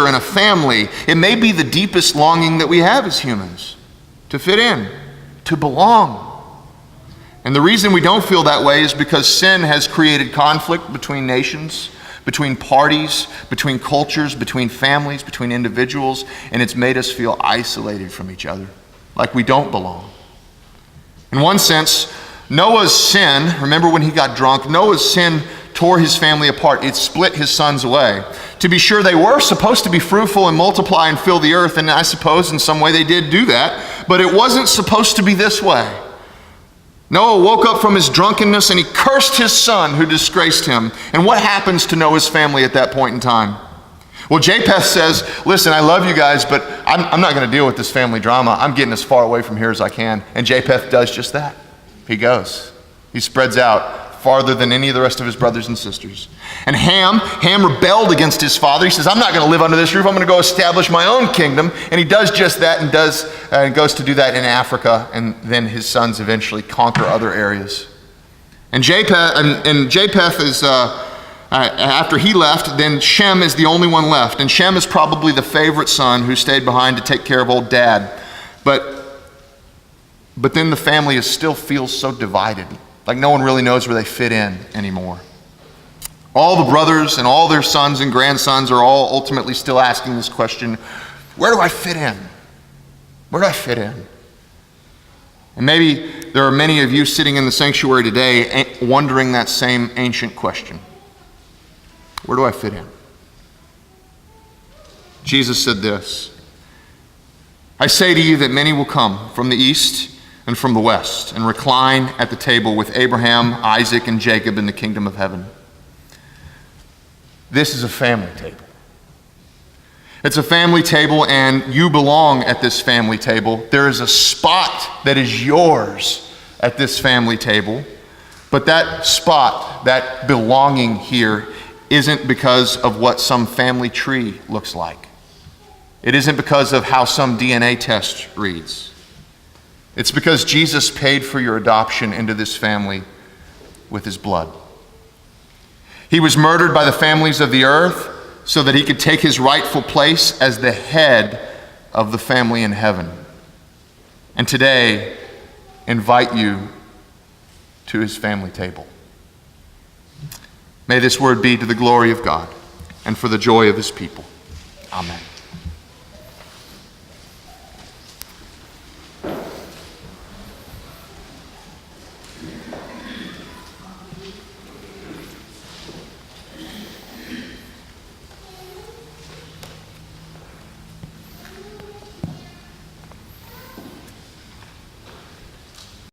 in a family, it may be the deepest longing that we have as humans, to fit in, to belong. And the reason we don't feel that way is because sin has created conflict between nations, between parties, between cultures, between families, between individuals, and it's made us feel isolated from each other, like we don't belong. In one sense, Noah's sin, remember when he got drunk, Noah's sin tore his family apart. It split his sons away. To be sure, they were supposed to be fruitful and multiply and fill the earth, and I suppose in some way they did do that, but it wasn't supposed to be this way. Noah woke up from his drunkenness and he cursed his son who disgraced him. And what happens to Noah's family at that point in time? Well, Japheth says, listen, I love you guys, but I'm not going to deal with this family drama. I'm getting as far away from here as I can. And Japheth does just that. He goes. He spreads out farther than any of the rest of his brothers and sisters. And Ham rebelled against his father. He says, I'm not going to live under this roof. I'm going to go establish my own kingdom. And he does just that and goes to do that in Africa. And then his sons eventually conquer other areas. And Japheth is, after he left, then Shem is the only one left. And Shem is probably the favorite son who stayed behind to take care of old dad. But then the family still feels so divided. Like no one really knows where they fit in anymore. All the brothers and all their sons and grandsons are all ultimately still asking this question, where do I fit in? Where do I fit in? And maybe there are many of you sitting in the sanctuary today wondering that same ancient question. Where do I fit in? Jesus said this, I say to you that many will come from the east and from the west, and recline at the table with Abraham, Isaac, and Jacob in the kingdom of heaven. This is a family table. It's a family table, and you belong at this family table. There is a spot that is yours at this family table, but that spot, that belonging here, isn't because of what some family tree looks like. It isn't because of how some DNA test reads. It's because Jesus paid for your adoption into this family with his blood. He was murdered by the families of the earth so that he could take his rightful place as the head of the family in heaven. And today, invite you to his family table. May this word be to the glory of God and for the joy of his people. Amen.